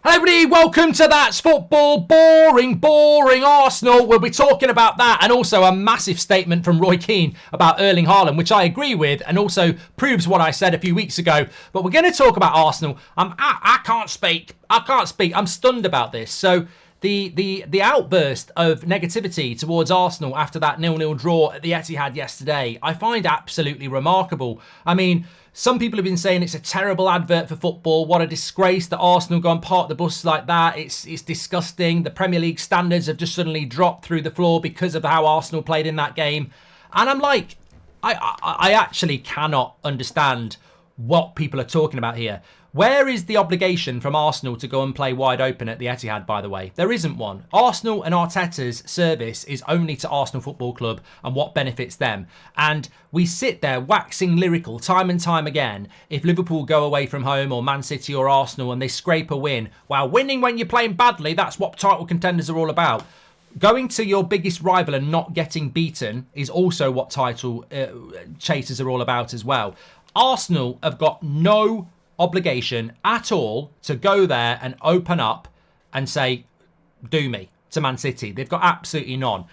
Hello everybody, welcome to That's Football. Boring Arsenal. We'll be talking about that and also a massive statement from Roy Keane about Erling Haaland, which I agree with and also proves what I said a few weeks ago. But we're going to talk about Arsenal. I can't speak. I'm stunned about this. So the outburst of negativity towards Arsenal after that 0-0 draw at the Etihad yesterday, I find absolutely remarkable. I mean, some people have been saying it's a terrible advert for football. What a disgrace that Arsenal go and park the bus like that. It's disgusting. The Premier League standards have just suddenly dropped through the floor because of how Arsenal played in that game. And I'm like, I actually cannot understand what people are talking about here. Where is the obligation from Arsenal to go and play wide open at the Etihad, by the way? There isn't one. Arsenal and Arteta's service is only to Arsenal Football Club and what benefits them. And we sit there waxing lyrical time and time again if Liverpool go away from home or Man City or Arsenal and they scrape a win. Wow, winning when you're playing badly, that's what title contenders are all about. Going to your biggest rival and not getting beaten is also what title chasers are all about as well. Arsenal have got no obligation at all to go there and open up and say, do me, to Man City. They've got absolutely none.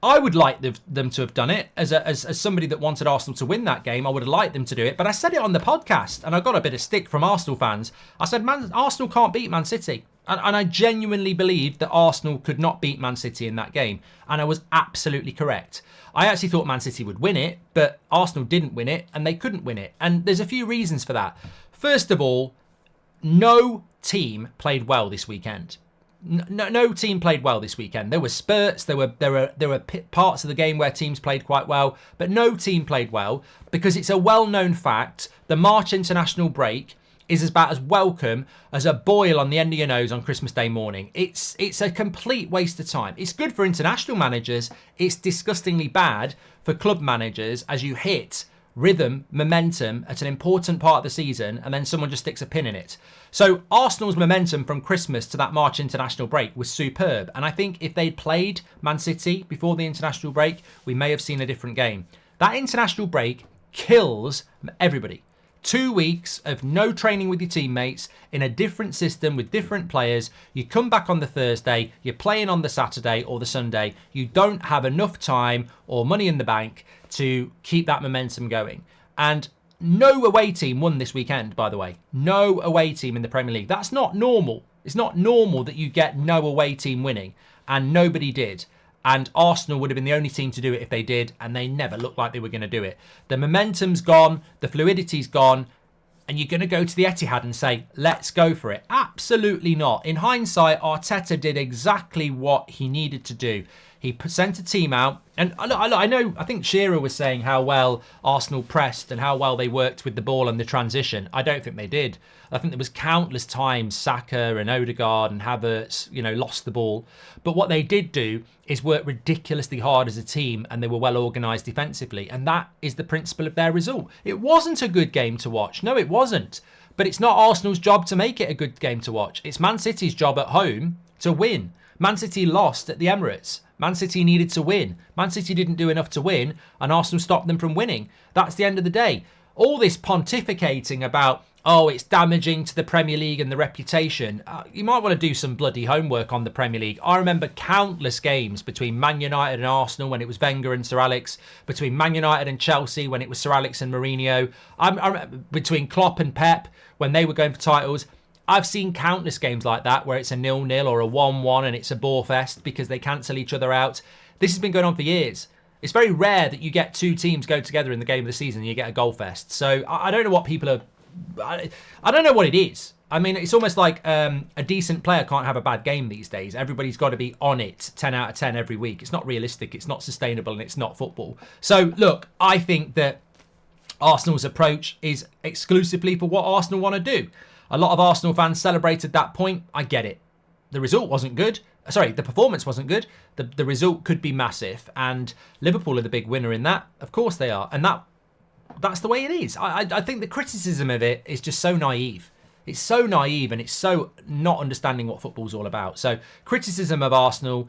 I would like them to have done it. As somebody that wanted Arsenal to win that game, I would have liked them to do it. But I said it on the podcast, and I got a bit of stick from Arsenal fans. I said, Arsenal can't beat Man City. And I genuinely believed that Arsenal could not beat Man City in that game. And I was absolutely correct. I actually thought Man City would win it, but Arsenal didn't win it, and they couldn't win it. And there's a few reasons for that. First of all, no team played well this weekend. No team played well this weekend. There were spurts, there were parts of the game where teams played quite well, but no team played well because it's a well-known fact the March international break is about as welcome as a boil on the end of your nose on Christmas Day morning. It's a complete waste of time. It's good for international managers. It's disgustingly bad for club managers as you hit rhythm, momentum at an important part of the season and then someone just sticks a pin in it. So Arsenal's momentum from Christmas to that March international break was superb. And I think if they'd played Man City before the international break, we may have seen a different game. That international break kills everybody. 2 weeks of no training with your teammates in a different system with different players. You come back on the Thursday, you're playing on the Saturday or the Sunday. You don't have enough time or money in the bank to keep that momentum going. And no away team won this weekend, by the way. No away team in the Premier League. That's not normal. It's not normal that you get no away team winning, and nobody did. And Arsenal would have been the only team to do it if they did, and they never looked like they were going to do it. The momentum's gone, the fluidity's gone, and you're going to go to the Etihad and say, let's go for it. Absolutely not. In hindsight, Arteta did exactly what he needed to do. He sent a team out, and I think Shearer was saying how well Arsenal pressed and how well they worked with the ball and the transition. I don't think they did. I think there was countless times Saka and Odegaard and Havertz, lost the ball. But what they did do is work ridiculously hard as a team, and they were well organised defensively. And that is the principle of their result. It wasn't a good game to watch. No, it wasn't. But it's not Arsenal's job to make it a good game to watch. It's Man City's job at home to win. Man City lost at the Emirates. Man City needed to win. Man City didn't do enough to win, and Arsenal stopped them from winning. That's the end of the day. All this pontificating about, it's damaging to the Premier League and the reputation. You might want to do some bloody homework on the Premier League. I remember countless games between Man United and Arsenal when it was Wenger and Sir Alex, between Man United and Chelsea when it was Sir Alex and Mourinho, between Klopp and Pep when they were going for titles. I've seen countless games like that where it's a 0-0 or a 1-1 and it's a bore fest because they cancel each other out. This has been going on for years. It's very rare that you get two teams go together in the game of the season and you get a goal fest. So I don't know what people are... I don't know what it is. I mean, it's almost like a decent player can't have a bad game these days. Everybody's got to be on it 10 out of 10 every week. It's not realistic, it's not sustainable, and it's not football. So, look, I think that Arsenal's approach is exclusively for what Arsenal want to do. A lot of Arsenal fans celebrated that point. I get it. The result wasn't good. Sorry, the performance wasn't good. The result could be massive. And Liverpool are the big winner in that. Of course they are. And that's the way it is. I think the criticism of it is just so naive. It's so naive and it's so not understanding what football's all about. So criticism of Arsenal.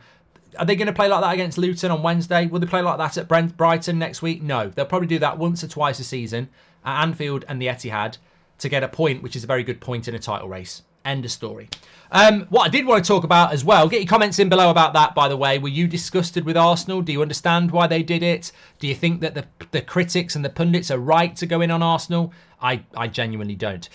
Are they going to play like that against Luton on Wednesday? Will they play like that at Brighton next week? No. They'll probably do that once or twice a season at Anfield and the Etihad to get a point, which is a very good point in a title race. End of story. What I did want to talk about as well, get your comments in below about that, by the way. Were you disgusted with Arsenal? Do you understand why they did it? Do you think that the critics and the pundits are right to go in on Arsenal? I genuinely don't.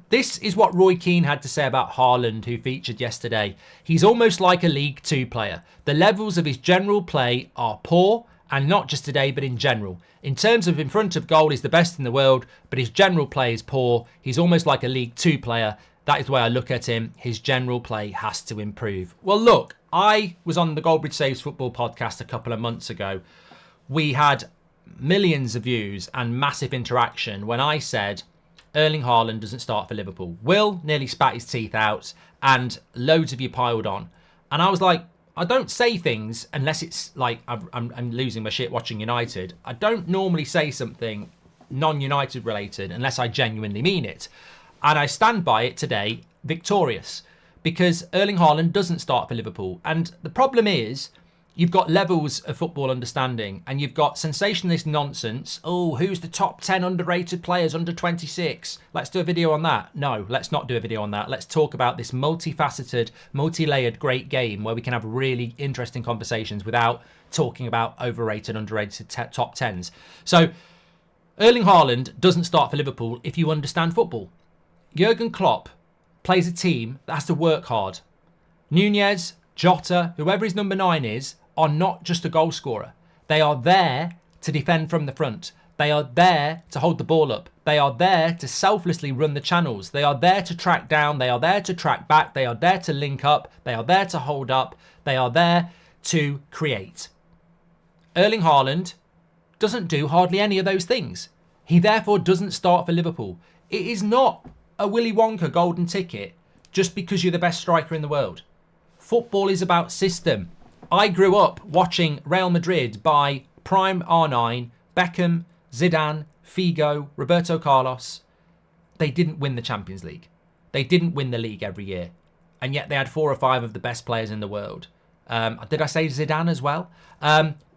This is what Roy Keane had to say about Haaland, who featured yesterday. He's almost like a League Two player. The levels of his general play are poor, and not just today, but in general. In terms of in front of goal, he's the best in the world, but his general play is poor. He's almost like a League Two player. That is the way I look at him. His general play has to improve. Well, look, I was on the Goldbridge Saves Football podcast a couple of months ago. We had millions of views and massive interaction when I said Erling Haaland doesn't start for Liverpool. Will nearly spat his teeth out and loads of you piled on. And I was like, I don't say things unless it's like I'm losing my shit watching United. I don't normally say something non-United related unless I genuinely mean it. And I stand by it today, victorious, because Erling Haaland doesn't start for Liverpool. And the problem is, you've got levels of football understanding and you've got sensationalist nonsense. Oh, who's the top 10 underrated players under 26? Let's do a video on that. No, let's not do a video on that. Let's talk about this multifaceted, multi-layered great game where we can have really interesting conversations without talking about overrated, underrated top 10s. So Erling Haaland doesn't start for Liverpool if you understand football. Jurgen Klopp plays a team that has to work hard. Nunez, Jota, whoever his number 9 is, are not just a goal scorer. They are there to defend from the front. They are there to hold the ball up. They are there to selflessly run the channels. They are there to track down. They are there to track back. They are there to link up. They are there to hold up. They are there to create. Erling Haaland doesn't do hardly any of those things. He therefore doesn't start for Liverpool. It is not a Willy Wonka golden ticket just because you're the best striker in the world. Football is about system. I grew up watching Real Madrid by prime R9, Beckham, Zidane, Figo, Roberto Carlos. They didn't win the Champions League. They didn't win the league every year. And yet they had 4 or 5 of the best players in the world. Did I say Zidane as well?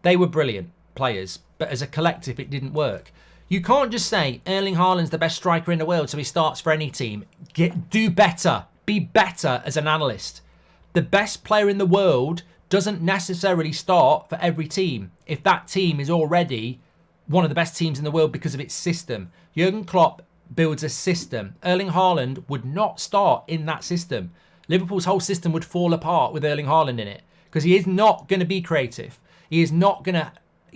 They were brilliant players, but as a collective it didn't work. You can't just say Erling Haaland's the best striker in the world, so he starts for any team. Do better. Be better as an analyst. The best player in the world doesn't necessarily start for every team if that team is already one of the best teams in the world because of its system. Jurgen Klopp builds a system. Erling Haaland would not start in that system. Liverpool's whole system would fall apart with Erling Haaland in it because he is not going to be creative. He is not going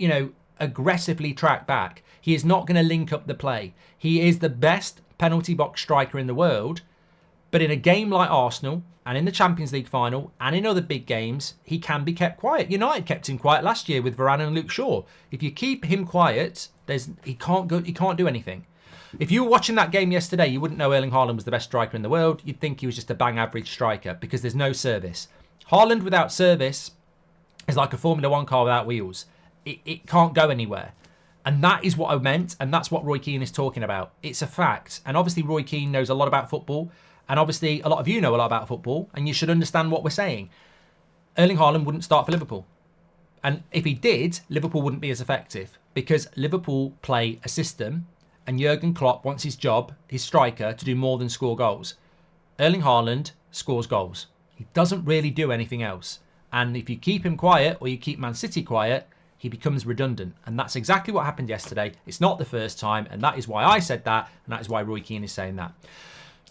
to, aggressively track back. He is not going to link up the play. He is the best penalty box striker in the world. But in a game like Arsenal and in the Champions League final and in other big games, he can be kept quiet. United kept him quiet last year with Varane and Luke Shaw. If you keep him quiet, he can't do anything. If you were watching that game yesterday, you wouldn't know Erling Haaland was the best striker in the world. You'd think he was just a bang average striker because there's no service. Haaland without service is like a Formula 1 car without wheels. It can't go anywhere. And that is what I meant, and that's what Roy Keane is talking about. It's a fact. And obviously Roy Keane knows a lot about football, and obviously a lot of you know a lot about football, and you should understand what we're saying. Erling Haaland wouldn't start for Liverpool. And if he did, Liverpool wouldn't be as effective, because Liverpool play a system, and Jurgen Klopp wants his job, his striker, to do more than score goals. Erling Haaland scores goals. He doesn't really do anything else. And if you keep him quiet, or you keep Man City quiet, he becomes redundant. And that's exactly what happened yesterday. It's not the first time, and that is why I said that, and that is why Roy Keane is saying that.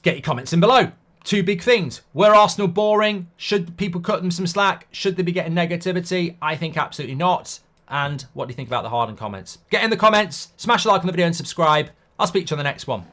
Get your comments in below. 2 big things. Were Arsenal boring? Should people cut them some slack? Should they be getting negativity? I think absolutely not. And what do you think about the Haaland comments? Get in the comments, smash a like on the video and subscribe. I'll speak to you on the next one.